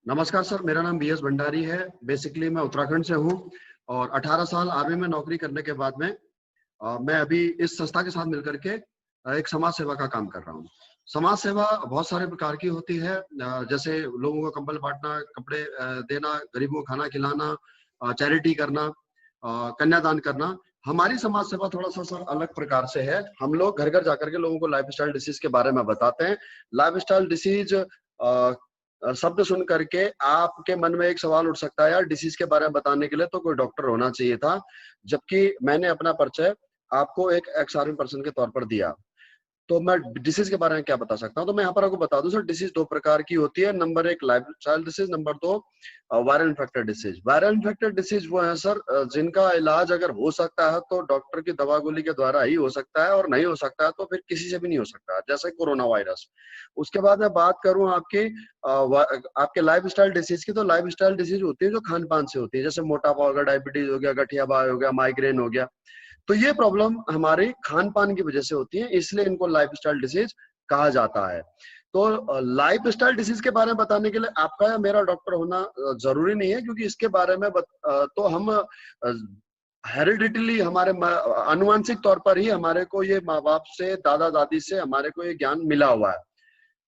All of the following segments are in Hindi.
नमस्कार सर, मेरा नाम बीएस भंडारी है। बेसिकली मैं उत्तराखंड से हूँ और 18 साल आर्मी में नौकरी करने के बाद में मैं अभी इस संस्था के साथ मिलकर के एक समाज सेवा का काम कर रहा हूँ। समाज सेवा बहुत सारे प्रकार की होती है, जैसे लोगों को कंबल बांटना, कपड़े देना, गरीबों को खाना खिलाना, चैरिटी करना, कन्यादान करना। हमारी समाज सेवा थोड़ा सा सर अलग प्रकार से है। हम लोग घर घर जाकर के लोगों को लाइफस्टाइल डिसीज के बारे में बताते हैं। लाइफस्टाइल डिसीज शब्द सुन करके आपके मन में एक सवाल उठ सकता है, यार डिसीज के बारे में बताने के लिए तो कोई डॉक्टर होना चाहिए था, जबकि मैंने अपना परिचय आपको एक एक्स आर्मी पर्सन के तौर पर दिया। तो मैं डिसीज के बारे में क्या बता सकता हूँ? तो मैं यहाँ पर आपको बता दूं सर, डिसीज दो प्रकार की होती है। नंबर एक लाइफस्टाइल डिसीज, नंबर दो viral infected disease. Viral infected disease वो है सर जिनका इलाज अगर हो सकता है तो डॉक्टर की दवा गोली के द्वारा ही हो सकता है, और नहीं हो सकता है तो फिर किसी से भी नहीं हो सकता, जैसे कोरोना वायरस। उसके बाद मैं बात करूं आपकी आपके लाइफ स्टाइल डिसीज की, तो लाइफ स्टाइल डिसीज होती है जो खान पान से होती है, जैसे मोटापा हो गया, डायबिटीज हो गया, गठियाबाई हो गया, माइग्रेन हो गया। तो ये प्रॉब्लम हमारे खान पान की वजह से होती है, इसलिए इनको लाइफस्टाइल डिसीज कहा जाता है। तो लाइफस्टाइल डिसीज के बारे में बताने के लिए आपका या मेरा डॉक्टर होना जरूरी नहीं है, क्योंकि इसके बारे में तो हम हेरिडिटली हमारे आनुवंशिक तौर पर ही हमारे को ये माँ बाप से, दादा दादी से हमारे को ये ज्ञान मिला हुआ है।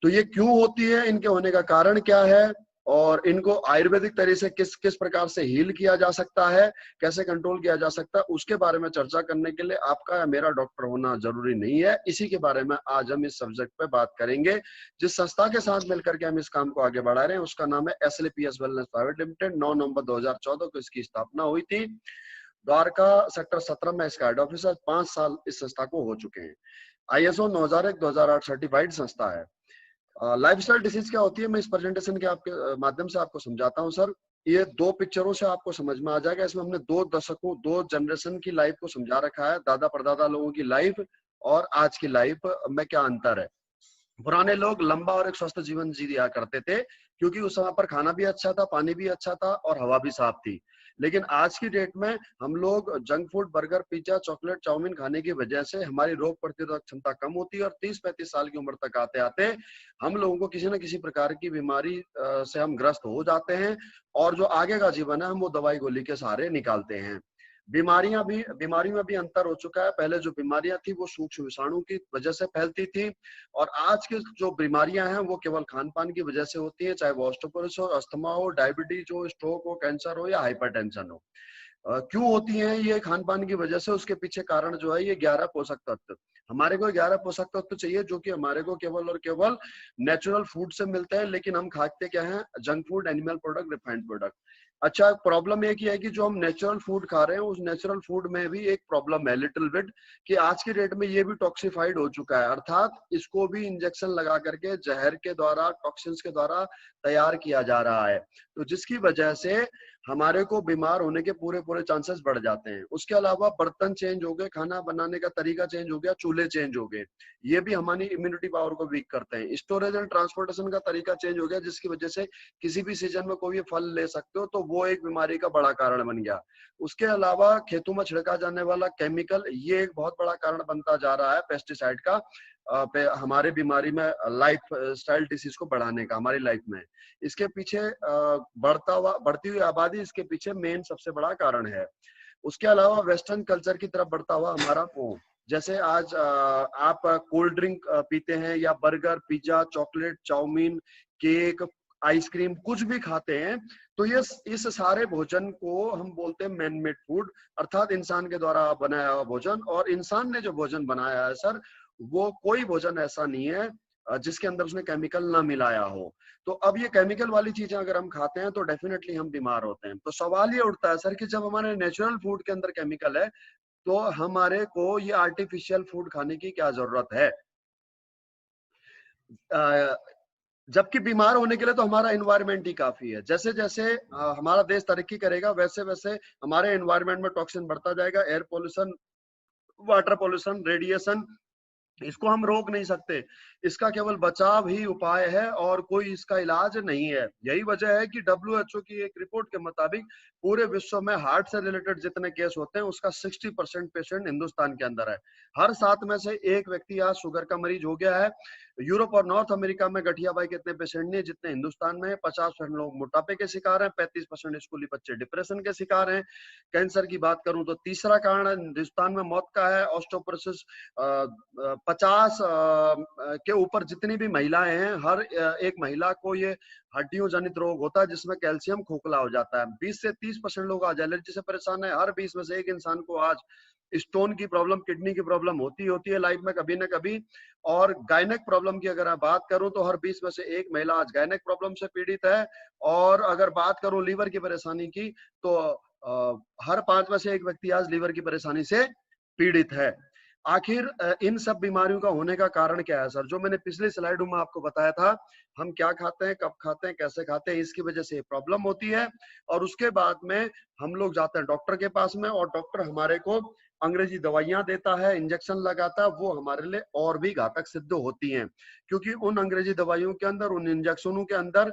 तो ये क्यों होती है, इनके होने का कारण क्या है, और इनको आयुर्वेदिक तरीके से किस किस प्रकार से हील किया जा सकता है, कैसे कंट्रोल किया जा सकता है, उसके बारे में चर्चा करने के लिए आपका या मेरा डॉक्टर होना जरूरी नहीं है। इसी के बारे में आज हम इस सब्जेक्ट पे बात करेंगे। जिस संस्था के साथ मिलकर के हम इस काम को आगे बढ़ा रहे हैं उसका नाम है SLPS वेलनेस प्राइवेट लिमिटेड। 9 नवंबर 2014 को इसकी स्थापना हुई थी। द्वारका सेक्टर 17 में इसका हेड ऑफिस है। 5 साल इस संस्था को हो चुके हैं। ISO 9001-2008 सर्टिफाइड संस्था है। लाइफस्टाइल डिसीज क्या होती है, मैं इस प्रेजेंटेशन के आपके माध्यम से आपको समझाता हूं सर। ये दो पिक्चरों से आपको समझ में आ जाएगा। इसमें हमने 2 दशकों, 2 जनरेशन की लाइफ को समझा रखा है, दादा परदादा लोगों की लाइफ और आज की लाइफ में क्या अंतर है। पुराने लोग लंबा और एक स्वस्थ जीवन जी लिया करते थे, क्योंकि उस समय पर खाना भी अच्छा था, पानी भी अच्छा था और हवा भी साफ थी। लेकिन आज की डेट में हम लोग junk food, burger, pizza, chocolate, chow mein खाने की वजह से हमारी रोग प्रतिरोधक क्षमता कम होती है और 30-35 साल की उम्र तक आते आते हम लोगों को किसी न किसी प्रकार की बीमारी से हम ग्रस्त हो जाते हैं, और जो आगे का जीवन है हम वो दवाई गोली के सहारे निकालते हैं। बीमारियों में भी अंतर हो चुका है। पहले जो बीमारियां थी वो सूक्ष्म विषाणु की वजह से फैलती थी, और आज की जो बीमारियां हैं वो केवल खान पान की वजह से होती है, चाहे वो ऑस्टियोपोरोसिस हो, अस्थमा हो, डायबिटीज हो, स्ट्रोक हो, कैंसर हो या हाइपरटेंशन हो। क्यों होती हैं ये खान पान की वजह से? उसके पीछे कारण जो है ये 11 पोषक तत्व। हमारे को 11 पोषक तत्व चाहिए जो कि हमारे को केवल और केवल नेचुरल फूड से मिलते हैं, लेकिन हम खाते क्या है? Junk food, animal product, refined product. अच्छा, प्रॉब्लम एक ही है कि जो हम नेचुरल फूड खा रहे हैं उस नेचुरल फूड में भी एक प्रॉब्लम है लिटिल बिट, कि आज की डेट में ये भी टॉक्सिफाइड हो चुका है, अर्थात इसको भी इंजेक्शन लगा करके जहर के द्वारा, टॉक्सिन्स के द्वारा तैयार किया जा रहा है। तो जिसकी वजह से हमारे को बीमार होने के पूरे पूरे चांसेस बढ़ जाते हैं। उसके अलावा बर्तन चेंज हो गए, खाना बनाने का तरीका चेंज हो गया, चूल्हे चेंज हो गए, ये भी हमारी इम्यूनिटी पावर को वीक करते हैं। स्टोरेज एंड ट्रांसपोर्टेशन का तरीका चेंज हो गया, जिसकी वजह से किसी भी सीजन में कोई भी फल ले सकते हो, तो वो एक बीमारी का बड़ा कारण बन गया। उसके अलावा खेतों में छिड़का जाने वाला केमिकल, ये एक बहुत बड़ा कारण बनता जा रहा है पेस्टिसाइड का, हमारे बीमारी में, लाइफ स्टाइल डिसीज को बढ़ाने का हमारी लाइफ में। इसके पीछे बढ़ती हुई आबादी इसके पीछे मेन सबसे बड़ा कारण है। उसके अलावा वेस्टर्न कल्चर की तरफ बढ़ता हुआ हमारा जैसे आज आप कोल्ड ड्रिंक पीते हैं या burger, pizza, chocolate, chow mein, cake, ice cream कुछ भी खाते हैं, तो ये इस सारे भोजन को हम बोलते हैं मैन मेड फूड, अर्थात इंसान के द्वारा बनाया हुआ भोजन। और इंसान ने जो भोजन बनाया है सर, वो कोई भोजन ऐसा नहीं है जिसके अंदर उसने केमिकल ना मिलाया हो। तो अब ये केमिकल वाली चीजें अगर हम खाते हैं तो डेफिनेटली हम बीमार होते हैं। तो सवाल ये उठता है सर कि जब हमारे नेचुरल फूड के अंदर केमिकल है, तो हमारे को ये आर्टिफिशियल फूड खाने की क्या जरूरत है? जबकि बीमार होने के लिए तो हमारा एनवायरनमेंट ही काफी है। जैसे जैसे हमारा देश तरक्की करेगा, वैसे वैसे हमारे एनवायरनमेंट में टॉक्सिन बढ़ता जाएगा। Air pollution, water pollution, radiation, इसको हम रोक नहीं सकते। इसका केवल बचाव ही उपाय है और कोई इसका इलाज नहीं है। यही वजह है कि WHO की एक रिपोर्ट के मुताबिक पूरे विश्व में हार्ट से रिलेटेड जितने केस होते हैं उसका 60% पेशेंट हिंदुस्तान के अंदर है। हर 7 में से 1 व्यक्ति आज शुगर का मरीज हो गया है। यूरोप और नॉर्थ अमेरिका में गठिया बाई के इतने पेशेंट नहीं जितने हिंदुस्तान में है। 50% लोग मोटापे के शिकार हैं, 35% स्कूली बच्चे डिप्रेशन के शिकार हैं। कैंसर की बात करूं तो तीसरा कारण हिंदुस्तान में मौत का है ऑस्टियोपोरोसिस। 50 के ऊपर जितनी भी महिलाएं हैं, हर एक महिला को ये हड्डियों जनित रोग होता है जिसमें कैल्शियम खोखला हो जाता है। 20 से 30% लोग आज एलर्जी से परेशान है। हर 20 में से एक इंसान को आज स्टोन की प्रॉब्लम, किडनी की प्रॉब्लम होती है लाइफ में कभी ना कभी। और गायनेक प्रॉब्लम की अगर मैं बात करूं तो हर 20 में से एक महिला आज गायनेक प्रॉब्लम से पीड़ित है। और अगर बात करूं लीवर की परेशानी की तो हर 5 में से एक व्यक्ति आज लीवर की परेशानी से पीड़ित है। आखिर इन सब बीमारियों का होने का कारण क्या है सर? जो मैंने पिछली स्लाइड में आपको बताया था, हम क्या खाते हैं, कब खाते हैं, कैसे खाते हैं, इसकी वजह से प्रॉब्लम होती है। और उसके बाद में हम लोग जाते हैं डॉक्टर के पास में, और डॉक्टर हमारे को अंग्रेजी दवाइयां देता है, इंजेक्शन लगाता है, वो हमारे लिए और भी घातक सिद्ध होती हैं, क्योंकि उन अंग्रेजी दवाइयों के अंदर, उन इंजेक्शनों के अंदर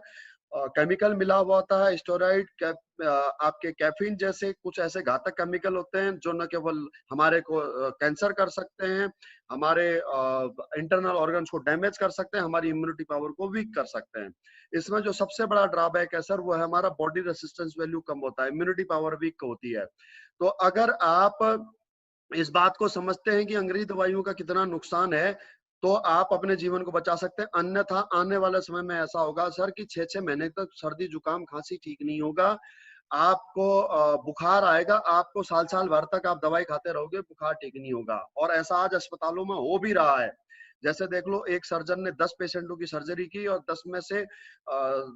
केमिकल मिला हुआ होता है, स्टेरॉइड, आपके कैफीन जैसे कुछ ऐसे घातक केमिकल होते हैं जो न केवल हमारे को कैंसर कर सकते हैं, हमारे इंटरनल ऑर्गन्स को डैमेज कर सकते हैं, हमारी इम्यूनिटी पावर को वीक कर सकते हैं। इसमें जो सबसे बड़ा ड्रॉबैक है सर, वो है हमारा बॉडी रेसिस्टेंस वैल्यू कम होता है, इम्यूनिटी पावर वीक होती है। तो अगर आप इस बात को समझते हैं कि अंग्रेजी दवाइयों का कितना नुकसान है, तो आप अपने जीवन को बचा सकते हैं। अन्यथा आने वाले समय में ऐसा होगा सर कि 6-6 महीने तक सर्दी जुकाम खांसी ठीक नहीं होगा, आपको बुखार आएगा, आपको साल भर तक आप दवाई खाते रहोगे, बुखार ठीक नहीं होगा। और ऐसा आज अस्पतालों में हो भी रहा है। जैसे देख लो, एक सर्जन ने 10 पेशेंटों की सर्जरी की और 10 में से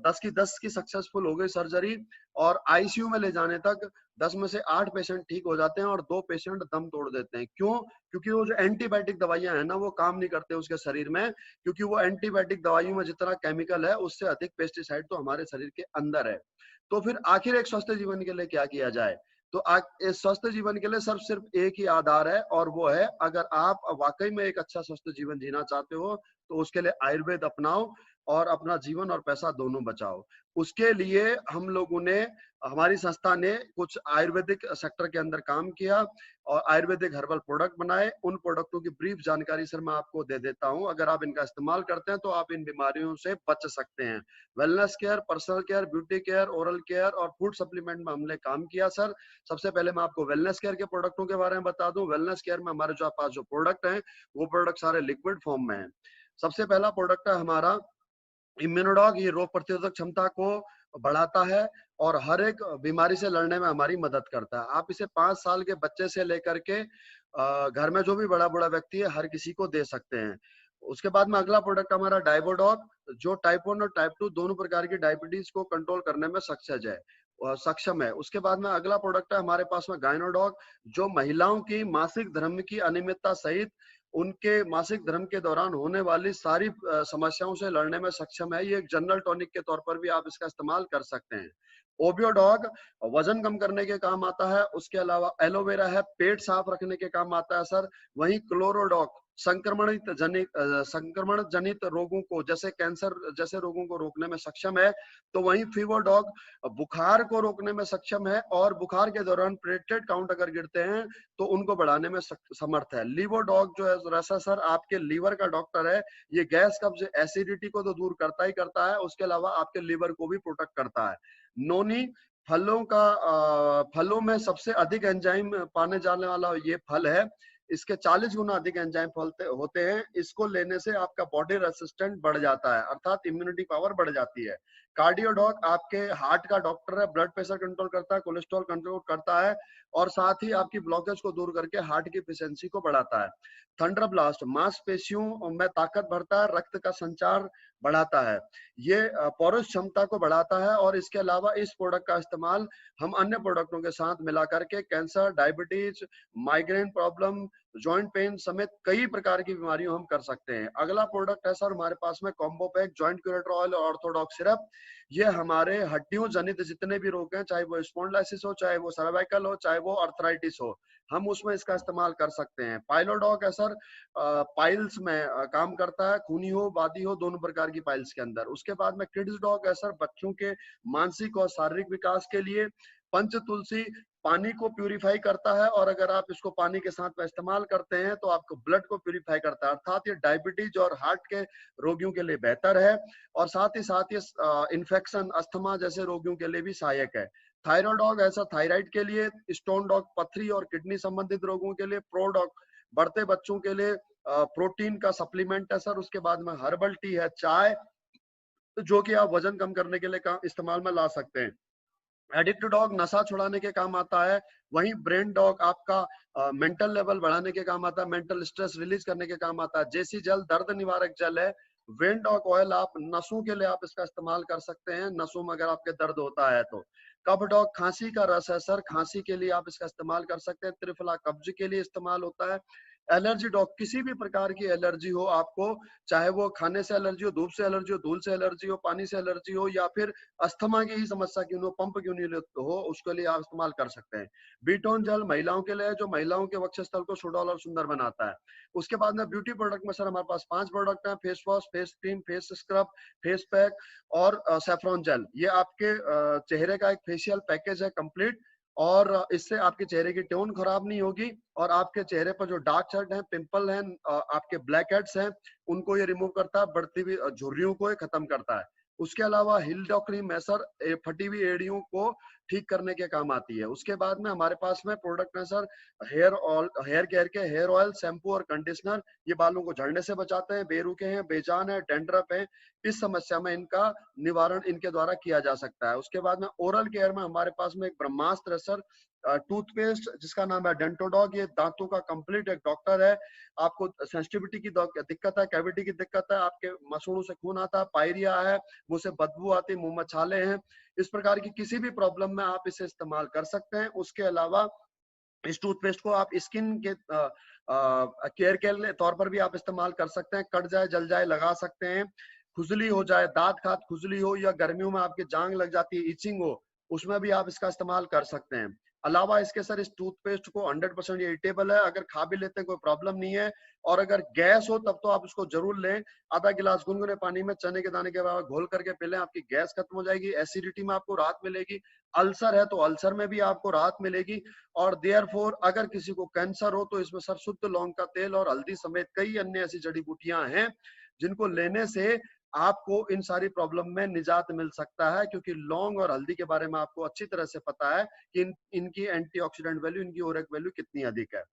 10 की सक्सेसफुल हो गई सर्जरी, और आईसीयू में ले जाने तक 10 में से 8 पेशेंट ठीक हो जाते हैं और 2 पेशेंट दम तोड़ देते हैं। क्यों? क्योंकि वो जो एंटीबायोटिक दवाइयां हैं ना, वो काम नहीं करते उसके शरीर में, क्योंकि वो एंटीबायोटिक दवाइयों में जितना केमिकल है उससे अधिक पेस्टिसाइड तो हमारे शरीर के अंदर है। तो फिर आखिर एक स्वस्थ जीवन के लिए क्या किया जाए? तो इस स्वस्थ जीवन के लिए सिर्फ एक ही आधार है, और वो है, अगर आप वाकई में एक अच्छा स्वस्थ जीवन जीना चाहते हो तो उसके लिए आयुर्वेद अपनाओ और अपना जीवन और पैसा दोनों बचाओ। उसके लिए हम लोगों ने, हमारी संस्था ने कुछ आयुर्वेदिक सेक्टर के अंदर काम किया और आयुर्वेदिक हर्बल प्रोडक्ट बनाए। उन प्रोडक्टों की ब्रीफ जानकारी सर मैं आपको दे देता हूं। अगर आप इनका इस्तेमाल करते हैं तो आप इन बीमारियों से बच सकते हैं। Wellness care, personal care, beauty care, oral care और फूड सप्लीमेंट में हमने काम किया सर। सबसे पहले मैं आपको वेलनेस केयर के प्रोडक्टों के बारे में बता दूं। वेलनेस केयर में हमारे जो पास जो प्रोडक्ट हैं, वो प्रोडक्ट सारे लिक्विड फॉर्म में है। सबसे पहला प्रोडक्ट है हमारा इम्यूनोडॉग। ये रोग प्रतिरोधक क्षमता को बढ़ाता है और हर एक बीमारी से लड़ने में हमारी मदद करता है। आप इसे 5 साल के बच्चे से लेकर के घर में जो भी बड़ा व्यक्ति है, हर किसी को दे सकते हैं। उसके बाद में अगला प्रोडक्ट हमारा डाइबोडॉग, जो टाइप 1 और टाइप 2 दोनों प्रकार की डायबिटीज को कंट्रोल करने में सक्षम है। उसके बाद में अगला प्रोडक्ट है हमारे पास में गायनोडॉग, जो महिलाओं की मासिक धर्म की अनियमितता सहित उनके मासिक धर्म के दौरान होने वाली सारी समस्याओं से लड़ने में सक्षम है। ये एक जनरल टॉनिक के तौर पर भी आप इसका इस्तेमाल कर सकते हैं। ओबियोडॉग वजन कम करने के काम आता है। उसके अलावा एलोवेरा है, पेट साफ रखने के काम आता है सर। वहीं क्लोरोडॉग संक्रमण जनित रोगों को, जैसे कैंसर जैसे रोगों को रोकने में सक्षम है। तो वहीं फीवरडॉग बुखार को रोकने में सक्षम है, और बुखार के दौरान प्लेटलेट काउंट अगर गिरते हैं तो उनको बढ़ाने में समर्थ है। लीवोडॉग जो है रसा सर आपके लीवर का डॉक्टर है। ये गैस, कब्ज, एसिडिटी को तो दूर करता ही करता है, उसके अलावा आपके लीवर को भी प्रोटेक्ट करता है। नोनी फलों में सबसे अधिक एंजाइम पाने जाने वाला ये फल है। इसके 40 गुना अधिक एंजाइम होते हैं। इसको लेने से आपका बॉडी रेसिस्टेंट बढ़ जाता है, अर्थात इम्यूनिटी पावर बढ़ जाती है। कार्डियोडॉग आपके हार्ट का डॉक्टर है, ब्लड प्रेशर कंट्रोल करता है, कोलेस्ट्रॉल कंट्रोल करता है, और साथ ही आपकी ब्लॉकेज को दूर करके हार्ट की एफिशिएंसी को बढ़ाता है। थंडरब्लास्ट मांसपेशियों में ताकत भरता है, रक्त का संचार बढ़ाता है, ये पौरुष क्षमता को बढ़ाता है। और इसके अलावा इस प्रोडक्ट का इस्तेमाल हम अन्य प्रोडक्टों के साथ मिला करके cancer, diabetes, migraine problem, joint pain समेत कई प्रकार की बीमारियों हम कर सकते हैं। अगला प्रोडक्ट है सर हमारे पास में combo pack, joint curator oil और ऑर्थोडॉक्स सिरप। ये हमारे हड्डियों जनित जितने भी रोग हैं, चाहे वो स्पॉन्डिलाइसिस हो, चाहे वो सर्वाइकल हो, चाहे वो अर्थराइटिस हो, हम उसमें इसका इस्तेमाल कर सकते हैं। पाइलोडॉग है सर, पाइल्स में काम करता है, खूनी हो, बादी हो, दोनों प्रकार की पाइल्स के अंदर। उसके बाद में किड्स डॉग है सर, बच्चों के मानसिक और शारीरिक विकास के लिए। पंच तुलसी पानी को प्यूरिफाई करता है, और अगर आप इसको पानी के साथ में इस्तेमाल करते हैं तो आपको ब्लड को प्यूरिफाई करता है, अर्थात ये डायबिटीज और हार्ट के रोगियों के लिए बेहतर है, और साथ ही ये इन्फेक्शन, अस्थमा जैसे रोगियों के लिए भी सहायक है। थायराइड डॉग ऐसा थायराइड के लिए, स्टोन डॉग पथरी और किडनी संबंधित रोगों के लिए, प्रो डॉग बढ़ते बच्चों के लिए प्रोटीन का सप्लीमेंट है सर। उसके बाद में हर्बल टी है, चाय, जो कि आप वजन कम करने के लिए इस्तेमाल में ला सकते हैं। एडिक्ट डॉग नशा छुड़ाने के काम आता है, वहीं ब्रेन डॉग आपका मेंटल लेवल बढ़ाने के काम आता है, मेंटल स्ट्रेस रिलीज करने के काम आता है। जेसी जल दर्द निवारक जल है। वेन डॉग ऑयल आप नसों के लिए आप इसका इस्तेमाल कर सकते हैं, नसों में अगर आपके दर्द होता है तो। कफ डॉग खांसी का रस है सर, खांसी के लिए आप इसका इस्तेमाल कर सकते हैं। त्रिफला कब्ज के लिए इस्तेमाल होता है। एलर्जी डॉग किसी भी प्रकार की एलर्जी हो आपको, चाहे वो खाने से एलर्जी हो, धूप से एलर्जी हो, धूल से एलर्जी हो, पानी से एलर्जी हो, या फिर अस्थमा की ही समस्या क्यों हो, पंप क्यों नहीं हो, उसके लिए आप इस्तेमाल कर सकते हैं। बीटोन जल महिलाओं के लिए, जो महिलाओं के वक्षस्थल को सुडौल और सुंदर बनाता है। उसके बाद में ब्यूटी प्रोडक्ट में सर हमारे पास 5 प्रोडक्ट हैं, face wash, face cream, face scrub, face pack और सैफरॉन जेल। ये आपके चेहरे का एक फेशियल पैकेज है कंप्लीट, और इससे आपके चेहरे की टोन खराब नहीं होगी, और आपके चेहरे पर जो डार्क सर्कल हैं, पिंपल हैं, आपके ब्लैक हेड्स हैं, उनको ये रिमूव करता है, बढ़ती हुई झुर्रियों को ये खत्म करता है। उसके अलावा हिल डॉग क्रीम है सर, फटी हुई एड़ियों को ठीक करने के काम आती है। उसके बाद में हमारे पास में प्रोडक्ट है sir, hair oil, hair care के हेयर ऑयल, शैम्पू और कंडीशनर। ये बालों को झड़ने से बचाते हैं, बेरुखे हैं, बेजान है, डेंड्रफ है, इस समस्या में इनका निवारण इनके द्वारा किया जा सकता है। उसके बाद में ओरल केयर में हमारे पास में एक ब्रह्मास्त्र है सर, टूथपेस्ट जिसका नाम है डेंटोडॉग। ये दांतों का कंप्लीट एक डॉक्टर है। आपको सेंसिटिविटी की दिक्कत है, कैविटी की दिक्कत है, आपके मसूड़ों से खून आता है, पायरिया है, मुंह से बदबू आती है, मुंह में छाले हैं, इस प्रकार की किसी भी प्रॉब्लम में आप इसे इस्तेमाल कर सकते हैं। उसके अलावा इस टूथपेस्ट को आप स्किन के केयर के तौर पर भी आप इस्तेमाल कर सकते हैं। कट जाए, जल जाए, लगा सकते हैं। खुजली हो जाए, दांत खात खुजली हो, या गर्मियों में आपके जांग लग जाती है, इचिंग हो, उसमें भी आप इसका इस्तेमाल कर सकते हैं। अलावा इसके सर, इस टूथपेस्ट को 100% ये ईटेबल है, अगर खा भी लेते हैं कोई प्रॉब्लम नहीं है। और अगर गैस हो तब तो आप इसको जरूर लें, आधा गिलास गुनगुने पानी में चने के दाने के बराबर घोल करके पी लें, आपकी गैस खत्म हो जाएगी, एसिडिटी में आपको राहत मिलेगी। अल्सर है तो अल्सर में भी आपको राहत मिलेगी। और देयरफॉर अगर किसी को कैंसर हो तो इसमें सर शुद्ध लौंग का तेल और हल्दी समेत कई अन्य ऐसी जड़ी बूटियां हैं जिनको लेने से आपको इन सारी प्रॉब्लम में निजात मिल सकता है, क्योंकि लौंग और हल्दी के बारे में आपको अच्छी तरह से पता है कि इनकी एंटीऑक्सीडेंट वैल्यू, इनकी ओरेक वैल्यू कितनी अधिक है।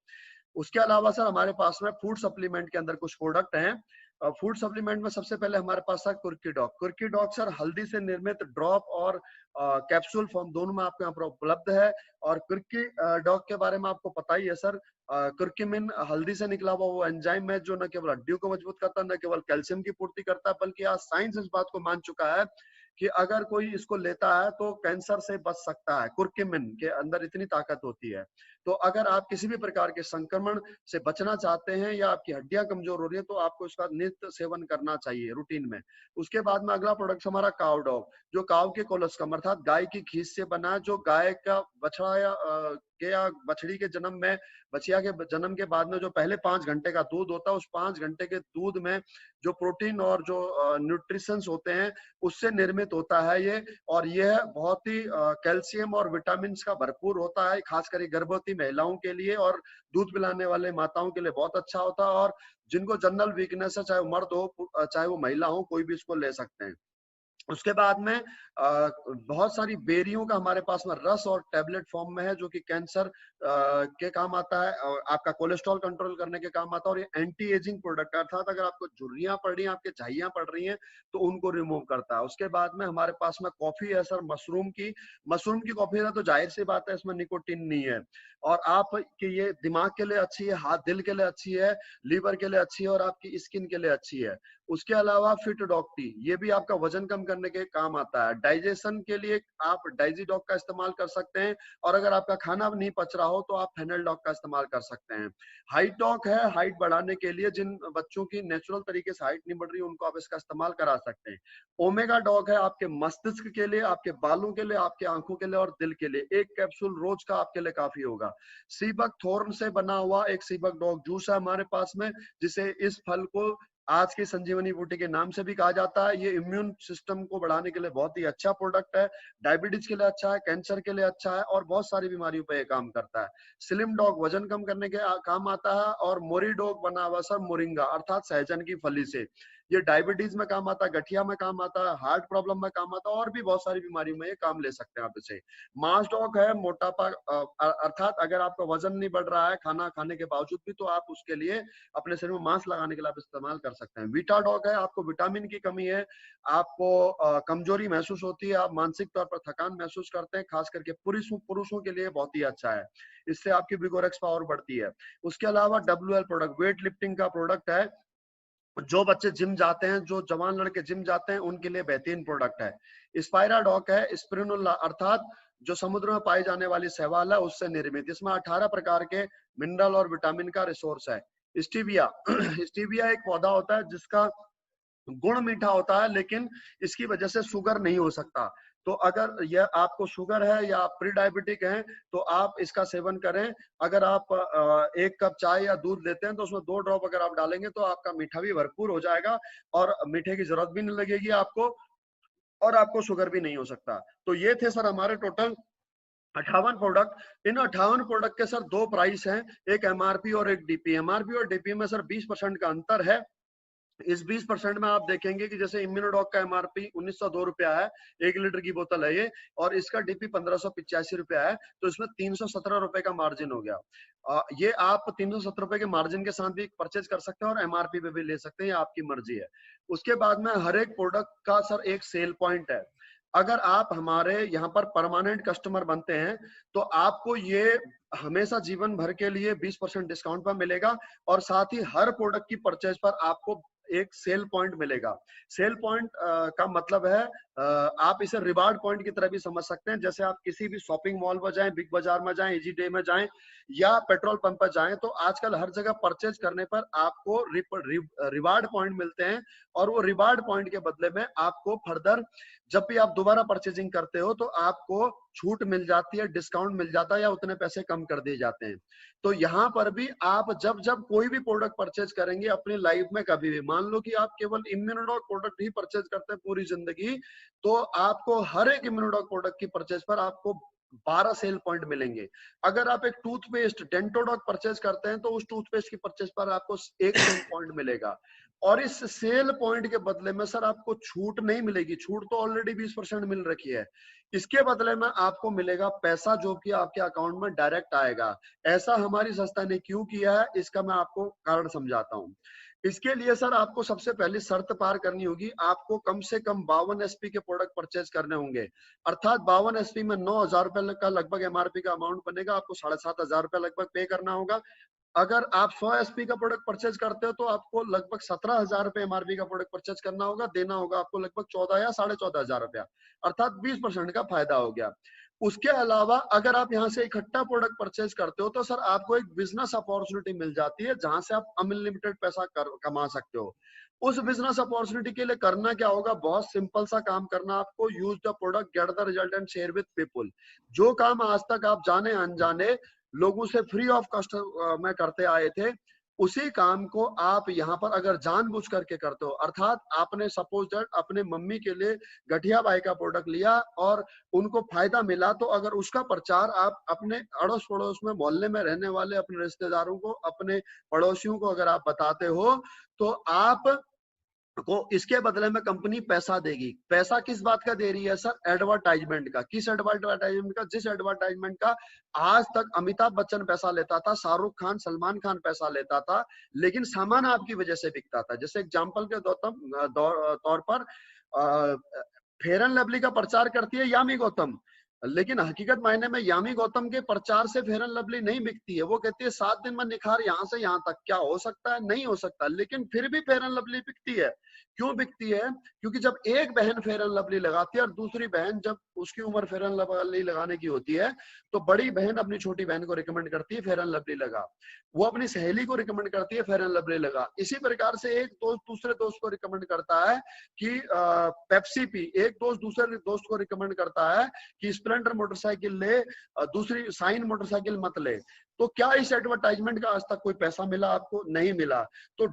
उसके अलावा सर हमारे पास में फूड सप्लीमेंट के अंदर कुछ प्रोडक्ट हैं। फूड सप्लीमेंट में सबसे पहले हमारे पास है कुर्की डॉग। कुर्की डॉग सर हल्दी से निर्मित ड्रॉप और कैप्सूल फॉर्म दोनों में आपके यहाँ पर उपलब्ध है। और कुर्की डॉग के बारे में आपको पता ही है सर, कुर्क्यूमिन हल्दी से निकला हुआ वो एंजाइम है जो न केवल हड्डियों को मजबूत करता है, न केवल कैल्शियम की पूर्ति करता है, बल्कि आज साइंस इस बात को मान चुका है कि अगर कोई इसको लेता है तो कैंसर से बच सकता है। कुर्क्यूमिन के अंदर इतनी ताकत होती है। तो अगर आप किसी भी प्रकार के संक्रमण से बचना चाहते हैं या आपकी हड्डियां कमजोर हो रही है तो आपको इसका नित्य सेवन करना चाहिए रूटीन में। उसके बाद में अगला प्रोडक्ट हमारा काव डॉग, जो काव के कोलोस्कम अर्थात गाय की खीस से बना है, जो गाय का बछड़ा या बछड़ी के जन्म में, बछिया के जन्म के बाद में जो पहले 5 घंटे का दूध होता है, उस 5 घंटे के दूध में जो प्रोटीन और जो न्यूट्रिशंस होते हैं उससे निर्मित होता है ये। और यह बहुत ही कैल्शियम और विटामिन का भरपूर होता है, खासकर गर्भवती महिलाओं के लिए और दूध पिलाने वाले माताओं के लिए बहुत अच्छा होता है। और जिनको जनरल वीकनेस है, चाहे वो मर्द हो चाहे वो महिला हो, कोई भी इसको ले सकते हैं। उसके बाद में बहुत सारी बेरियों का हमारे पास में रस और टैबलेट फॉर्म में है, जो कि कैंसर के काम आता है और आपका कोलेस्ट्रॉल कंट्रोल करने के काम आता है। और ये एंटी एजिंग प्रोडक्ट है, अर्थात अगर आपको झुर्रियां पड़ रही हैं, आपके झाइयां पड़ रही हैं, तो उनको रिमूव करता है। उसके बाद में हमारे पास में कॉफी है सर, मशरूम की कॉफी है, तो जाहिर सी बात है इसमें निकोटीन नहीं है, और आप कि ये दिमाग के लिए अच्छी है, हाथ दिल के लिए अच्छी है, लीवर के लिए अच्छी है, और आपकी स्किन के लिए अच्छी है। उसके अलावा फिट डॉग टी, ये भी आपका वजन कम करने के काम आता है। डाइजेशन के लिए आप डाइजी डॉग का इस्तेमाल कर सकते हैं, और अगर आपका खाना नहीं पच रहा हो तो आप फेनल डॉग का इस्तेमाल कर सकते हैं। हाइट डॉग है, हाइट बढ़ाने के लिए, जिन बच्चों की नेचुरल तरीके से हाइट नहीं बढ़ रही उनको आप इसका इस्तेमाल करा सकते हैं। ओमेगा डॉग है, आपके मस्तिष्क के लिए, आपके बालों के लिए, आपके आंखों के लिए और दिल के लिए। एक कैप्सूल रोज का आपके लिए काफी होगा। सीबक थोर्न से बना हुआ एक सीबक डॉग जूस है हमारे पास में, जिसे इस फल को आज की संजीवनी बूटी के नाम से भी कहा जाता है। ये इम्यून सिस्टम को बढ़ाने के लिए बहुत ही अच्छा प्रोडक्ट है, डायबिटीज के लिए अच्छा है, कैंसर के लिए अच्छा है और बहुत सारी बीमारियों पे ये काम करता है। स्लिम डॉग वजन कम करने के काम आता है। और मोरी डॉग बना हुआ सर मोरिंगा अर्थात सहजन की फली से, ये डायबिटीज में काम आता है, गठिया में काम आता है, हार्ट प्रॉब्लम में काम आता है और भी बहुत सारी बीमारियों में ये काम ले सकते हैं आप इसे। मास डॉग है मोटापा अर्थात अगर आपका वजन नहीं बढ़ रहा है खाना खाने के बावजूद भी, तो आप उसके लिए अपने शरीर में मांस लगाने के लिए आप इस्तेमाल कर सकते हैं। वीटा डॉग है, आपको विटामिन की कमी है, आपको कमजोरी महसूस होती है, आप मानसिक तौर पर थकान महसूस करते हैं, खास करके पुरुषों के लिए बहुत ही अच्छा है, इससे आपकी विगोरेक्स पावर बढ़ती है। उसके अलावा WL प्रोडक्ट वेट लिफ्टिंग का प्रोडक्ट है, जो बच्चे जिम जाते हैं, जो जवान लड़के जिम जाते हैं, उनके लिए बेहतरीन प्रोडक्ट है। स्पाइरा डॉक है स्पिरुलिना अर्थात जो समुद्र में पाई जाने वाली शैवाल है उससे निर्मित, इसमें 18 प्रकार के मिनरल और विटामिन का रिसोर्स है। स्टीविया स्टीविया एक पौधा होता है जिसका गुण मीठा होता है, लेकिन इसकी वजह से शुगर नहीं हो सकता। तो अगर यह आपको शुगर है या आप प्री डायबिटिक हैं तो आप इसका सेवन करें। अगर आप 1 कप चाय या दूध लेते हैं तो उसमें 2 ड्रॉप अगर आप डालेंगे तो आपका मीठा भी भरपूर हो जाएगा और मीठे की जरूरत भी नहीं लगेगी आपको और आपको शुगर भी नहीं हो सकता। तो ये थे सर हमारे टोटल 58 प्रोडक्ट। इन 58 प्रोडक्ट के सर 2 प्राइस हैं, एक एमआरपी और एक डीपी। एमआरपी और डीपी में सर 20% का अंतर है। इस 20% में आप देखेंगे कि जैसे इम्यूनोडॉक का एमआरपी 1902 रुपया है, 1 लीटर की बोतल है ये, और इसका डीपी 1585 रुपया है, तो इसमें 317 रुपए का मार्जिन हो गया। ये आप 370 रुपए के मार्जिन के साथ भी परचेज कर सकते हैं और एमआरपी पे भी ले सकते हैं, ये आपकी मर्जी है। उसके बाद में हर एक प्रोडक्ट का सर एक सेल पॉइंट है। अगर आप हमारे यहाँ पर परमानेंट कस्टमर बनते हैं तो आपको ये हमेशा जीवन भर के लिए 20% डिस्काउंट पर मिलेगा और साथ ही हर प्रोडक्ट की परचेज पर आपको एक सेल पॉइंट मिलेगा। सेल पॉइंट का मतलब है आप इसे रिवार्ड पॉइंट की तरह भी समझ सकते हैं। जैसे आप किसी भी शॉपिंग मॉल में जाएं, बिग बाजार में जाएं, इजी डे में जाएं या पेट्रोल पंप पर जाएं, तो आजकल हर जगह परचेज करने पर आपको रिवार्ड पॉइंट मिलते हैं और वो रिवार्ड पॉइंट के बदले में आपको फर्दर जब भी आप दोबारा परचेजिंग करते हो तो आपको छूट मिल जाती है, डिस्काउंट मिल जाता है या उतने पैसे कम कर दिए जाते हैं। तो यहाँ पर भी आप जब जब कोई भी प्रोडक्ट परचेज करेंगे अपनी लाइफ में, कभी भी मान लो कि आप केवल इम्यूनोडॉक प्रोडक्ट ही परचेज करते हैं पूरी जिंदगी, तो आपको हर एक इम्यूनोडॉक प्रोडक्ट की परचेज पर आपको 12 सेल पॉइंट मिलेंगे। अगर आप एक टूथपेस्ट डेंटोडॉक परचेज करते हैं तो उस टूथपेस्ट की परचेज पर आपको 1 सेल पॉइंट मिलेगा और इस सेल पॉइंट के बदले में सर आपको छूट नहीं मिलेगी, छूट तो ऑलरेडी 20% मिल रखी है, इसके बदले में आपको मिलेगा पैसा जो कि आपके अकाउंट में डायरेक्ट आएगा। ऐसा हमारी संस्था ने क्यों किया है इसका मैं आपको कारण समझाता हूँ। इसके लिए सर आपको सबसे पहले शर्त पार करनी होगी, आपको कम से कम 52 एसपी के प्रोडक्ट परचेज करने होंगे, अर्थात 52 एसपी में 9,000 रुपए का लगभग एमआरपी का अमाउंट बनेगा, आपको 7,500 रुपए लगभग पे करना होगा। अगर आप 100 एसपी का प्रोडक्ट परचेज करते हो तो आपको लगभग 17,000 रुपए एमआरपी का प्रोडक्ट परचेज करना होगा, देना होगा आपको लगभग 14 या 14,500 रुपया, अर्थात 20% का फायदा हो गया। उसके अलावा अगर आप यहाँ से इकट्ठा प्रोडक्ट परचेज करते हो तो सर आपको एक बिजनेस अपॉर्चुनिटी मिल जाती है जहां से आप अनलिमिटेड पैसा कमा सकते हो। उस बिजनेस अपॉर्चुनिटी के लिए करना क्या होगा, बहुत सिंपल सा काम करना आपको, use the product get the result and share with people. जो काम आज तक आप जाने अनजाने लोगों से फ्री ऑफ कॉस्ट में करते आए थे, उसी काम को आप यहाँ पर अगर जानबूझ करके करते हो, अर्थात आपने सपोज दैट अपने मम्मी के लिए गठिया बाई का प्रोडक्ट लिया और उनको फायदा मिला, तो अगर उसका प्रचार आप अपने अड़ोस पड़ोस में मोहल्ले में रहने वाले अपने रिश्तेदारों को, अपने पड़ोसियों को अगर आप बताते हो तो आप को इसके बदले में कंपनी पैसा देगी। पैसा किस बात का दे रही है सर, एडवर्टाइजमेंट का। किस एडवर्टाइजमेंट का, जिस एडवर्टाइजमेंट का आज तक अमिताभ बच्चन पैसा लेता था, शाहरुख खान, सलमान खान पैसा लेता था, लेकिन सामान आपकी वजह से बिकता था। जैसे एग्जाम्पल के तौर पर फेयर एंड लवली का प्रचार करती है यामी गौतम, लेकिन हकीकत मायने में यामी गौतम के प्रचार से फेयर एंड लवली नहीं बिकती है। वो कहती है 7 दिन में निखार यहाँ से यहाँ तक, क्या हो सकता है, नहीं हो सकता, लेकिन फिर भी फेयर एंड लवली बिकती है। क्यों बिकती है, क्योंकि जब एक बहन फेयर एंड लवली लगाती है और दूसरी बहन जब उसकी उम्र फेयर एंड लवली लगाने की होती है तो बड़ी बहन अपनी छोटी बहन को रिकमेंड करती है फेयर एंड लवली लगा, वो अपनी सहेली को रिकमेंड करती है फेयर एंड लवली लगा। इसी प्रकार से एक दोस्त दूसरे दोस्त को रिकमेंड करता है कि पेप्सी पी, एक दोस्त दूसरे दोस्त को रिकमेंड करता है कि स्प्लेंडर मोटरसाइकिल ले, दूसरी साइन मोटरसाइकिल मत ले। तो क्या इस एडवर्टाइजमेंट का आज तक कोई पैसा मिला आपको? नहीं मिला। तो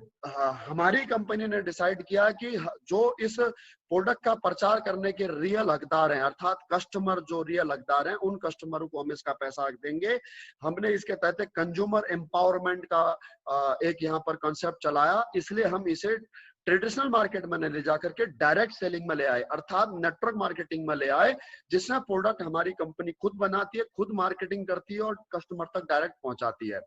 हमारी कंपनी ने डिसाइड किया कि जो इस प्रोडक्ट का प्रचार करने के रियल हकदार हैं, अर्थात कस्टमर जो रियल हकदार हैं, उन कस्टमरों को हम इसका पैसा देंगे। हमने इसके तहत कंज्यूमर एम्पावरमेंट का एक यहाँ पर कॉन्सेप्ट चलाया, इसलिए हम इसे ट्रेडिशनल मार्केट में ले जाकर के डायरेक्ट सेलिंग में ले आए, अर्थात नेटवर्क मार्केटिंग में ले आए, जिसमें प्रोडक्ट हमारी कंपनी खुद बनाती है, खुद मार्केटिंग करती है और कस्टमर तक डायरेक्ट पहुंचाती है।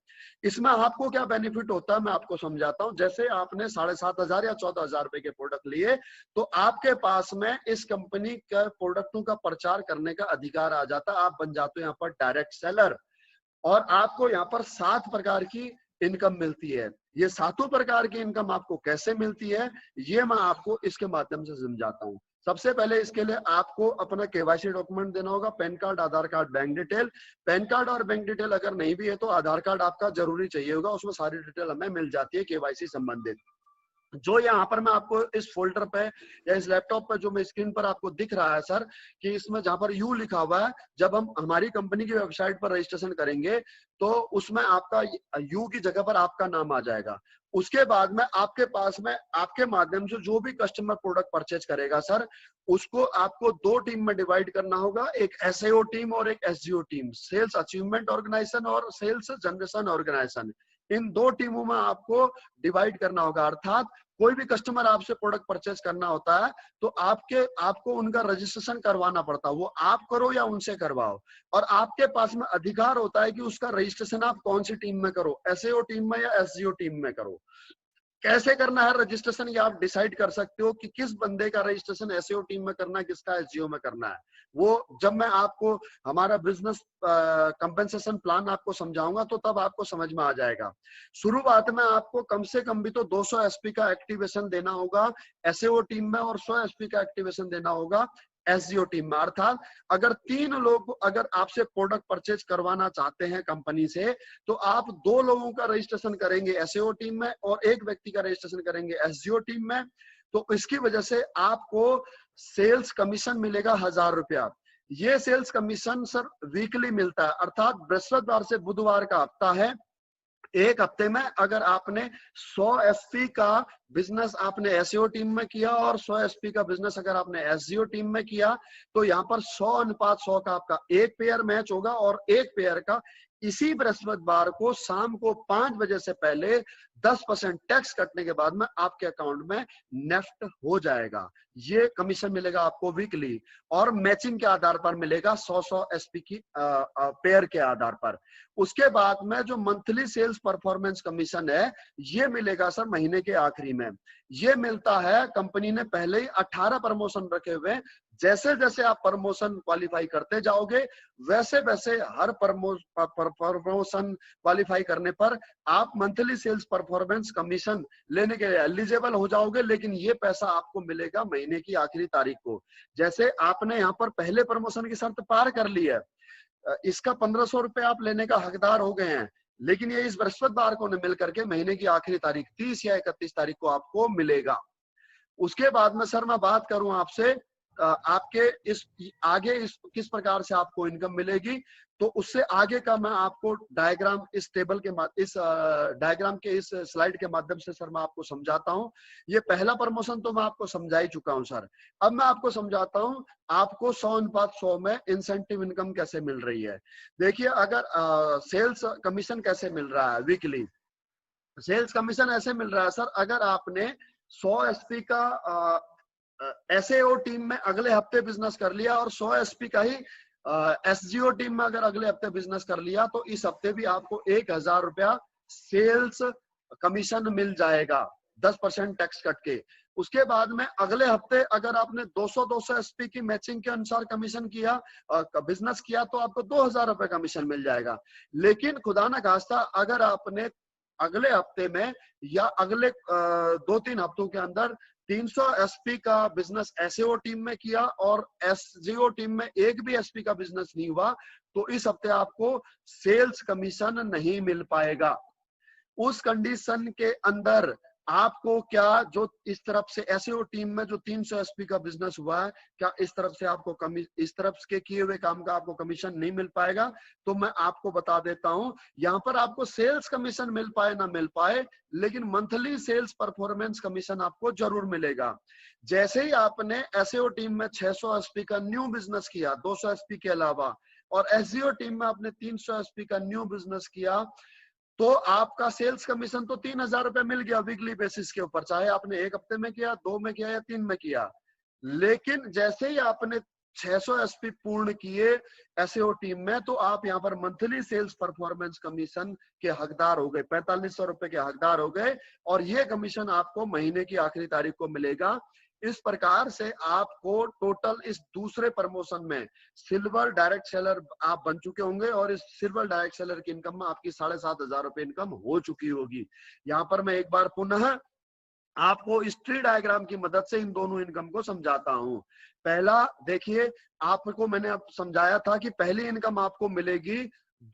इसमें आपको क्या बेनिफिट होता है मैं आपको समझाता हूं। जैसे आपने 7,500 या 14,000 रुपए के प्रोडक्ट लिए, तो आपके पास में इस कंपनी के प्रोडक्टों का प्रचार करने का अधिकार आ जाता है। आप बन जाते हो यहाँ पर डायरेक्ट सेलर, और आपको यहाँ पर 7 प्रकार की इनकम मिलती है। ये 7 प्रकार की इनकम आपको कैसे मिलती है, ये मैं आपको इसके माध्यम से समझाता हूँ। सबसे पहले इसके लिए आपको अपना केवाईसी डॉक्यूमेंट देना होगा, PAN card, Aadhaar card, bank detail. PAN card और बैंक डिटेल अगर नहीं भी है तो आधार कार्ड आपका जरूरी चाहिए होगा, उसमें सारी डिटेल हमें मिल जाती है केवाईसी संबंधित। जो यहाँ पर मैं आपको इस फोल्डर पे या इस लैपटॉप पे जो मैं स्क्रीन पर आपको दिख रहा है सर, कि इसमें जहां पर यू लिखा हुआ है, जब हम हमारी कंपनी की वेबसाइट पर रजिस्ट्रेशन करेंगे तो उसमें आपका यू की जगह पर आपका नाम आ जाएगा। उसके बाद में आपके पास में आपके माध्यम से जो भी कस्टमर प्रोडक्ट परचेज करेगा सर, उसको आपको 2 टीम में डिवाइड करना होगा, एक एसएओ टीम और एक एसजीओ टीम, सेल्स अचीवमेंट ऑर्गेनाइजेशन और सेल्स जनरेशन ऑर्गेनाइजेशन। इन 2 टीमों में आपको डिवाइड करना होगा। अर्थात कोई भी कस्टमर आपसे प्रोडक्ट परचेज करना होता है तो आपको उनका रजिस्ट्रेशन करवाना पड़ता है, वो आप करो या उनसे करवाओ, और आपके पास में अधिकार होता है कि उसका रजिस्ट्रेशन आप कौन सी टीम में करो, एसएओ टीम में या एसजीओ टीम में करो। कैसे करना है रजिस्ट्रेशन, ये आप डिसाइड कर सकते हो कि किस बंदे का रजिस्ट्रेशन एसईओ टीम में करना है, किसका एसजीओ में करना है। वो जब मैं आपको हमारा बिजनेस कंपेंसेशन प्लान आपको समझाऊंगा तो तब आपको समझ में आ जाएगा। शुरुआत में आपको कम से कम भी तो 200 एसपी का एक्टिवेशन देना होगा एसईओ टीम में, और 100 एसपी का एक्टिवेशन देना होगा एसजीओ टीम में। अर्थात अगर 3 लोग अगर आपसे प्रोडक्ट परचेज करवाना चाहते हैं कंपनी से, तो आप 2 लोगों का रजिस्ट्रेशन करेंगे एसईओ टीम में और 1 व्यक्ति का रजिस्ट्रेशन करेंगे एसजीओ टीम में। तो इसकी वजह से आपको सेल्स कमीशन मिलेगा 1,000 रुपया। ये सेल्स कमीशन सर वीकली मिलता है, अर्थात बृहस्पतिवार से बुधवार का हफ्ता है। एक हफ्ते में अगर आपने 100 एसपी का बिजनेस आपने एसईओ टीम में किया और 100 एसपी का बिजनेस अगर आपने एसजीओ टीम में किया, तो यहाँ पर 100:100 का आपका एक पेयर मैच होगा, और एक पेयर का इसी बृहस्पतिवार को शाम को 5 बजे से पहले 10% टैक्स कटने के बाद में आपके अकाउंट में नेफ्ट हो जाएगा। ये कमीशन मिलेगा आपको वीकली, और मैचिंग के आधार पर मिलेगा 100 एसपी की पेयर के आधार पर। उसके बाद में जो मंथली सेल्स परफॉर्मेंस कमीशन है, ये मिलेगा सर महीने के आखिरी में। ये मिलता है, कंपनी ने पहले ही 18 प्रमोशन रखे हुए, जैसे जैसे आप प्रमोशन क्वालिफाई करते जाओगे वैसे वैसे हर प्रमोशन क्वालिफाई करने पर आप मंथली सेल्स परफॉर्मेंस कमीशन लेने के लिए एलिजिबल हो जाओगे। लेकिन ये पैसा आपको मिलेगा महीने की आखिरी तारीख को। जैसे आपने यहाँ पर पहले प्रमोशन की शर्त पार कर ली है, इसका 1,500 रुपए आप लेने का हकदार हो गए हैं, लेकिन ये इस बृहस्पतिवार को मिल करके महीने की आखिरी तारीख 30 या 31 तारीख को आपको मिलेगा। उसके बाद में सर मैं बात करूं आपसे आपके इस आगे किस प्रकार से आपको इनकम मिलेगी, तो उससे आगे का मैं आपको डायग्राम इस टेबल के इस डायग्राम के इस स्लाइड के माध्यम से सर मैं आपको समझाता हूं। ये पहला प्रमोशन तो मैं आपको समझा ही चुका हूं सर। अब मैं आपको समझाता हूं आपको 100:100 में इंसेंटिव इनकम कैसे मिल रही है। देखिए, अगर सेल्स कमीशन कैसे मिल रहा है वीकली, सेल्स कमीशन ऐसे मिल रहा है सर, अगर आपने 100 एसपी का एसएओ टीम में अगले हफ्ते बिजनेस कर लिया और 100 एसपी का ही एसजीओ टीम में अगर अगले हफ्ते बिजनेस कर लिया, तो इस हफ्ते भी आपको 1,000 रुपया सेल्स कमीशन मिल जाएगा 10% टैक्स कट के। उसके बाद में अगले हफ्ते अगर आपने 200 एसपी की मैचिंग के अनुसार कमीशन किया, बिजनेस किया, तो आपको 2,000 रुपए कमीशन मिल जाएगा। लेकिन खुदा ना खास्ता अगर आपने अगले हफ्ते में या अगले 2-3 हफ्तों के अंदर 300 एसपी का बिजनेस एसएओ टीम में किया और एसजीओ टीम में एक भी एसपी का बिजनेस नहीं हुआ, तो इस हफ्ते आपको सेल्स कमीशन नहीं मिल पाएगा। उस कंडीशन के अंदर आपको क्या जो इस तरफ से एसईओ टीम में जो 300 एसपी का बिजनेस हुआ है, क्या इस तरफ से आपको इस तरफ के किए हुए काम का आपको कमीशन नहीं मिल पाएगा? तो मैं आपको बता देता हूं, यहाँ पर आपको सेल्स कमीशन मिल पाए ना मिल पाए, लेकिन मंथली सेल्स परफॉर्मेंस कमीशन आपको जरूर मिलेगा। जैसे ही आपने एसईओ टीम में 600 एसपी का न्यू बिजनेस किया 200 एसपी के अलावा, और एसईओ टीम में आपने 300 एसपी का न्यू बिजनेस किया, तो आपका सेल्स कमीशन तो 3,000 रुपए मिल गया वीकली बेसिस के ऊपर, चाहे आपने 1 हफ्ते में किया, 2 में किया या 3 में किया। लेकिन जैसे ही आपने 600 एसपी पूर्ण किए एसईओ टीम में, तो आप यहाँ पर मंथली सेल्स परफॉर्मेंस कमीशन के हकदार हो गए, 4500 रुपए के हकदार हो गए, और ये कमीशन आपको महीने की आखिरी तारीख को मिलेगा। इस प्रकार से आपको टोटल इस दूसरे प्रमोशन में सिल्वर डायरेक्ट सेलर आप बन चुके होंगे, और इस सिल्वर डायरेक्ट सेलर की इनकम में आपकी 7,500 रुपए इनकम हो चुकी होगी। यहाँ पर मैं एक बार पुनः आपको इस ट्री डायग्राम की मदद से इन दोनों इनकम को समझाता हूं। पहला देखिए, आपको मैंने अब समझाया था कि पहली इनकम आपको मिलेगी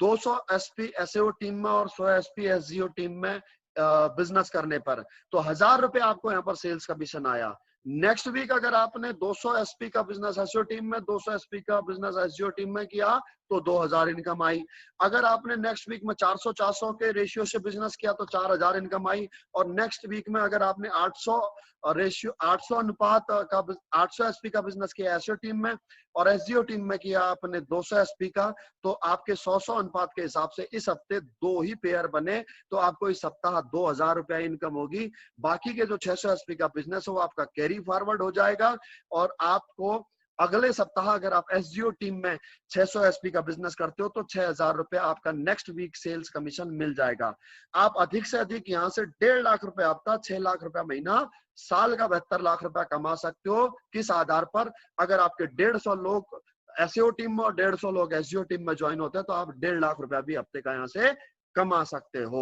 200 एसपी एसईओ टीम में और 100 एसपी एसजीओ टीम में बिजनेस करने पर, तो 1,000 रुपए आपको यहाँ पर सेल्स कमीशन आया। नेक्स्ट वीक अगर आपने 200 एसपी का बिजनेस एसईओ टीम में, 200 एसपी का बिजनेस एसजीओ टीम में किया, तो 2,000 इनकम आई। अगर आपने नेक्स्ट वीक में 400-400 के रेशियो से बिजनेस किया तो 4,000 इनकम आई। और नेक्स्ट वीक में अगर आपने 800 रेशियो 800 अनुपात का 800 एसपी का बिजनेस किया एसईओ टीम में, और एसजीओ टीम में किया आपने 200 एसपी का, तो आपके 100 अनुपात के हिसाब से इस हफ्ते 2 ही पेयर बने, तो आपको इस सप्ताह 2,000 रुपया इनकम होगी। बाकी के जो 600 एसपी का बिजनेस हो आपका कैरी फॉरवर्ड हो जाएगा, और आपको अगले सप्ताह अगर आप एसजीओ टीम में 600 एसपी का बिजनेस करते हो तो 6,000 रुपए आपका नेक्स्ट वीक सेल्स कमीशन मिल जाएगा। आप अधिक से अधिक यहाँ से 1.5 लाख रुपए हफ्ता, 6 लाख रुपया महीना, साल का 72 लाख रुपया कमा सकते हो। किस आधार पर? अगर आपके 150 लोग एसईओ टीम में और 150 लोग एसजीओ टीम में ज्वाइन होते हैं, तो आप 1.5 लाख रुपया भी हफ्ते का यहाँ से कमा सकते हो।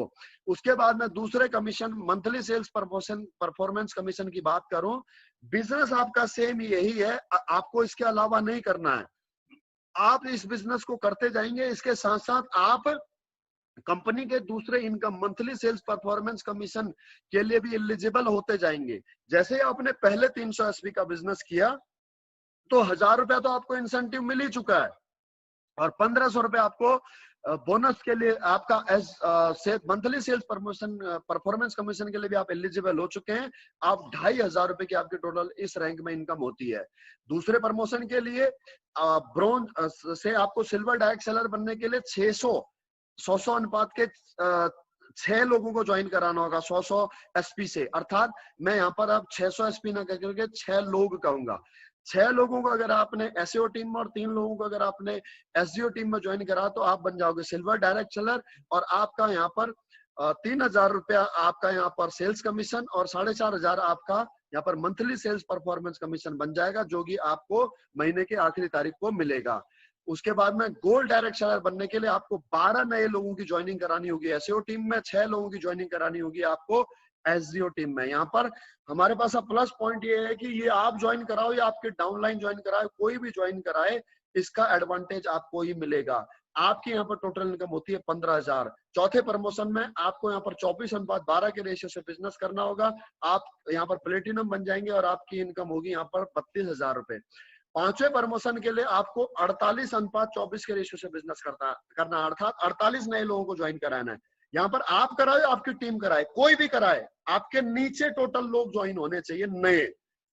उसके बाद में दूसरे commission monthly sales performance commission की बात करूं, बिजनेस आपका सेम यही है, आपको इसके अलावा नहीं करना है। आप इस बिजनेस को करते जाएंगे, इसके साथ साथ आप कंपनी के दूसरे income monthly sales performance commission के लिए भी एलिजिबल होते जाएंगे। जैसे आपने पहले 300 एसपी का बिजनेस किया तो 1,000 रुपया तो आपको इंसेंटिव मिल ही चुका है, और 1,500 रुपए आपको बोनस के लिए आपका मंथली सेल्स परफॉर्मेंस कमीशन के लिए भी आप एलिजिबल हो चुके हैं। आप 2,500 रुपए की आपकी टोटल इस रैंक में इनकम होती है। दूसरे प्रमोशन के लिए ब्रोंज से आपको सिल्वर डायरेक्ट सेलर बनने के लिए 100 अनुपात के 6 लोगों को ज्वाइन कराना होगा 100 एसपी से, अर्थात मैं यहाँ पर अब 600 एसपी ना करके 6 लोग कहूंगा। 6 लोगों को अगर आपने एसईओ टीम में और 3 लोगों को अगर आपने एसजीओ टीम में ज्वाइन करा, तो आप बन जाओगे सिल्वर डायरेक्ट सेलर, और आपका यहाँ पर 3,000 रुपया आपका यहाँ पर सेल्स कमीशन और 4,500 आपका यहाँ पर मंथली सेल्स परफॉर्मेंस कमीशन बन जाएगा, जो कि आपको महीने की आखिरी तारीख को मिलेगा। उसके बाद में गोल्ड डायरेक्ट सेलर बनने के लिए आपको 12 नए लोगों की ज्वाइनिंग करानी होगी एसईओ टीम में, 6 लोगों की ज्वाइनिंग करानी होगी आपको एसजीओ टीम में। यहाँ पर हमारे पास अब प्लस पॉइंट ये है कि ये आप ज्वाइन कराओ या आपके डाउनलाइन ज्वाइन कराए, कोई भी ज्वाइन कराए, इसका एडवांटेज आपको ही मिलेगा। आपकी यहाँ पर टोटल इनकम होती है 15,000। चौथे प्रमोशन में आपको यहाँ पर 24/12 के रेशियो से बिजनेस करना होगा। आप यहाँ पर प्लेटिनम बन जाएंगे और आपकी इनकम होगी यहाँ पर 32,000 रुपए। पांचवें प्रमोशन के लिए आपको 48/24 के रेशियो से बिजनेस करना, अर्थात 48 नए लोगों को ज्वाइन कराना है। यहाँ पर आप कराए, आपकी टीम कराए, कोई भी कराए, आपके नीचे टोटल लोग ज्वाइन होने चाहिए नए।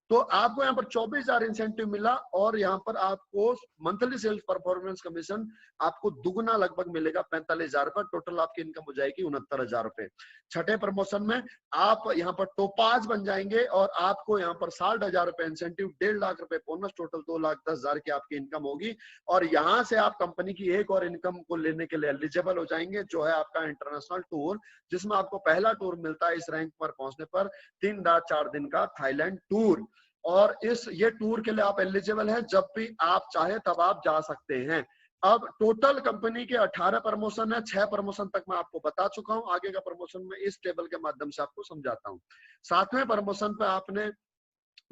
तो आपको यहाँ पर 24,000 इंसेंटिव मिला, और यहाँ पर आपको मंथली सेल्स परफॉर्मेंस कमीशन आपको दुगना लगभग मिलेगा 45,000 रुपए। टोटल आपकी इनकम हो जाएगी 69,000 रुपए। छठे प्रमोशन में आप यहाँ पर टोपाज बन जाएंगे, और आपको यहाँ पर 60,000 रुपए इंसेंटिव, 1.5 लाख रुपए बोनस, टोटल 2,10,000 की आपकी इनकम होगी। और यहाँ से आप कंपनी की एक और इनकम को लेने के लिए एलिजिबल हो जाएंगे, जो है आपका इंटरनेशनल टूर, जिसमें आपको पहला टूर मिलता है इस रैंक पर पहुंचने पर 3 रात 4 दिन का थाईलैंड टूर। और ये टूर के लिए आप एलिजिबल हैं, जब भी आप चाहे तब आप जा सकते हैं। अब टोटल कंपनी के 18 प्रमोशन है, 6 प्रमोशन तक मैं आपको बता चुका हूं, आगे का प्रमोशन में इस टेबल के माध्यम से आपको समझाता हूं। 7वें प्रमोशन पे आपने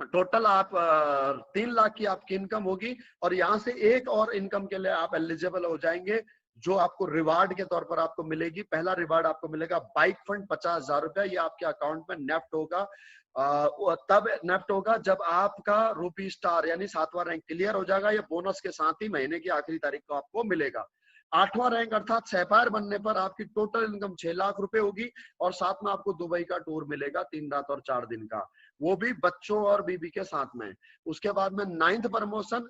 टोटल आप 3 लाख की आपकी इनकम होगी, और यहाँ से एक और इनकम के लिए आप एलिजिबल हो जाएंगे, जो आपको रिवार्ड के तौर पर आपको मिलेगी। पहला रिवार्ड आपको मिलेगा बाइक फंड 50,000 रुपया, ये आपके अकाउंट में नेफ्ट होगा। तब नेफ्ट होगा जब आपका रूपी स्टार यानी 7वां रैंक क्लियर हो जाएगा। ये बोनस के साथ ही महीने की आखिरी तारीख को आपको मिलेगा। 8वां रैंक अर्थात सैफायर बनने पर आपकी टोटल इनकम 6 लाख रुपए होगी और साथ में आपको दुबई का टूर मिलेगा 3 रात और 4 दिन का, वो भी बच्चों और बीबी के साथ में। उसके बाद में 9th promotion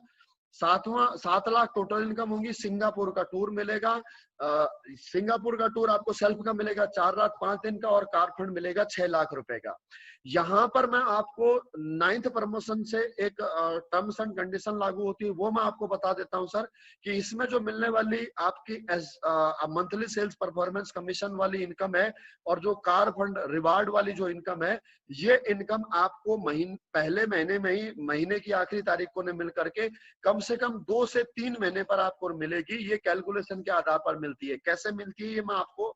7 lakh total income होगी। सिंगापुर का टूर मिलेगा। सिंगापुर का टूर आपको सेल्फ का मिलेगा 4 रात 5 दिन का और कार फंड मिलेगा 6 लाख रुपए का। यहाँ पर मैं आपको 9th प्रमोशन से एक टर्म्स एंड कंडीशन लागू होती है, वो मैं आपको बता देता हूँ सर, कि इसमें जो मिलने वाली आपकी मंथली सेल्स परफॉर्मेंस कमीशन वाली इनकम है और जो कार फंड रिवार्ड वाली जो इनकम है, ये इनकम आपको पहले महीने में ही महीने की आखिरी तारीख को मिल करके कम से कम 2 से 3 महीने पर आपको मिलेगी। ये कैलकुलेशन के आधार पर मिलती है। कैसे मिलती है ये मैं आपको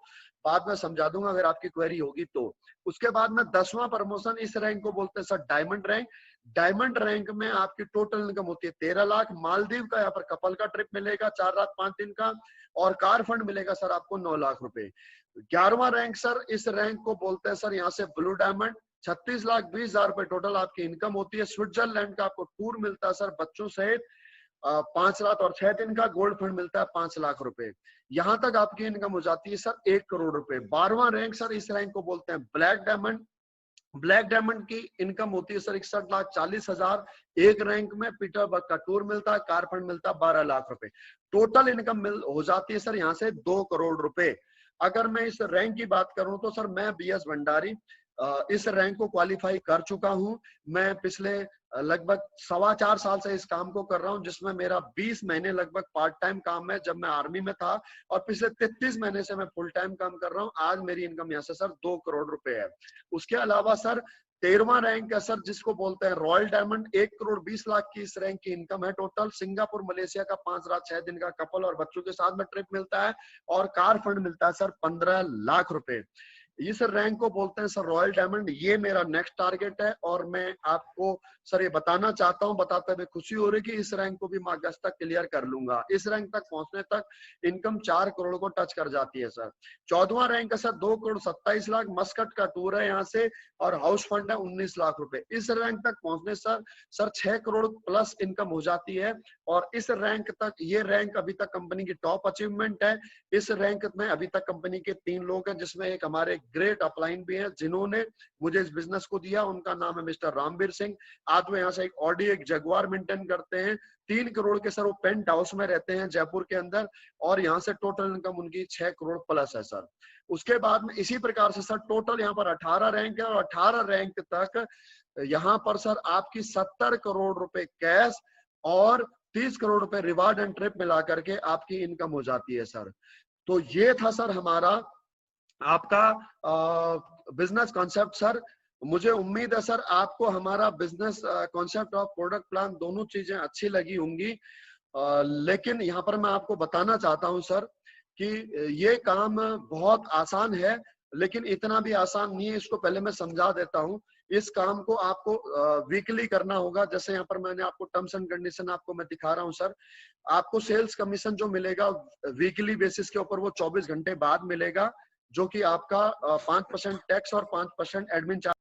बाद में समझा दूंगा अगर आपकी क्वेरी होगी तो। उसके बाद में 10वां प्रमोशन, इस रैंक को बोलते हैं sir diamond rank. Diamond rank में आपकी टोटल इनकम होती है 13 लाख। मालदीव का यहाँ पर कपल का ट्रिप मिलेगा 4 रात 5 दिन का और कार फंड मिलेगा सर आपको 9 लाख रुपए। 11वां रैंक सर, इस रैंक को बोलते हैं सर यहाँ से ब्लू डायमंड। 36,20,000 रुपए टोटल आपकी इनकम होती है। स्विट्जरलैंड का आपको टूर मिलता है सर बच्चों सहित 5 रात और 6 दिन का। गोल्ड फंड मिलता है 5 लाख रुपए। यहाँ तक आपकी इनकम हो जाती है सर 1 करोड़ रुपए। 12वां रैंक सर, इस रैंक को बोलते हैं ब्लैक डायमंड। ब्लैक डायमंड की इनकम होती है सर 61,40,000। एक रैंक में पीटरबर्ग का टूर मिलता है, कार फंड मिलता है 12 लाख रुपए। टोटल इनकम हो जाती है सर यहाँ से 2 करोड़ रुपए। अगर मैं इस रैंक की बात करूं तो सर मैं BS भंडारी इस रैंक को क्वालिफाई कर चुका हूं। मैं पिछले लगभग 4.25 साल से इस काम को कर रहा हूं, जिसमें मेरा 20 महीने लगभग पार्ट टाइम काम है जब मैं आर्मी में था और पिछले 33 महीने से मैं फुल टाइम काम कर रहा हूं। आज मेरी इनकम यहाँ से सर 2 करोड़ रुपए है। उसके अलावा सर 13वां रैंक है सर, जिसको बोलते हैं रॉयल डायमंड। 1 करोड़ 20 लाख की इस रैंक की इनकम है टोटल। सिंगापुर मलेशिया का 5 रात 6 दिन का कपल और बच्चों के साथ में ट्रिप मिलता है और कार फंड मिलता है सर 15 लाख रुपए। इस रैंक को बोलते हैं सर रॉयल डायमंड। ये मेरा नेक्स्ट टारगेट है और मैं आपको सर ये बताना चाहता हूं, बताते हुए खुशी हो रही कि इस रैंक को भी मैं अगस्त तक क्लियर कर लूंगा। इस रैंक तक पहुंचने तक इनकम 4 करोड़ को टच कर जाती है सर। 14वां रैंक है सर 2 करोड़ 27 लाख। मस्कट का टूर है यहाँ से और हाउस फंड है 19 लाख रुपए। इस रैंक तक पहुंचने सर 6 करोड़ प्लस इनकम हो जाती है और इस रैंक तक, ये रैंक अभी तक कंपनी की टॉप अचीवमेंट है। इस रैंक में अभी तक कंपनी के 3 लोग हैं, जिसमें एक हमारे ग्रेट अपलाइन भी है जिन्होंने मुझे इस बिजनेस को दिया। उनका नाम है मिस्टर रामवीर सिंह। आज वो यहाँ से एक ऑडी एक जगुआर मेंटेन करते हैं। 3 करोड़ के सर वो पेंट हाउस में रहते हैं जयपुर के अंदर और यहाँ से टोटल इनकम उनकी 6 करोड़ प्लस है सर। उसके बाद में इसी प्रकार से सर टोटल यहाँ पर 18 रैंक है और 18 रैंक तक यहाँ पर सर आपकी 70 करोड़ रुपए कैश और 30 करोड़ रुपए रिवार्ड एंड ट्रिप मिला करके आपकी इनकम हो जाती है सर। तो ये था सर हमारा आपका बिजनेस कॉन्सेप्ट सर। मुझे उम्मीद है सर आपको हमारा बिजनेस कॉन्सेप्ट और प्रोडक्ट प्लान दोनों चीजें अच्छी लगी होंगी। लेकिन यहाँ पर मैं आपको बताना चाहता हूँ सर कि ये काम बहुत आसान है, लेकिन इतना भी आसान नहीं है। इसको पहले मैं समझा देता हूँ। इस काम को आपको वीकली करना होगा। जैसे यहाँ पर मैंने आपको टर्म्स एंड कंडीशन आपको मैं दिखा रहा हूँ सर। आपको सेल्स कमीशन जो मिलेगा वीकली बेसिस के ऊपर वो 24 घंटे बाद मिलेगा, जो कि आपका 5% टैक्स और 5% एडमिन चार्ज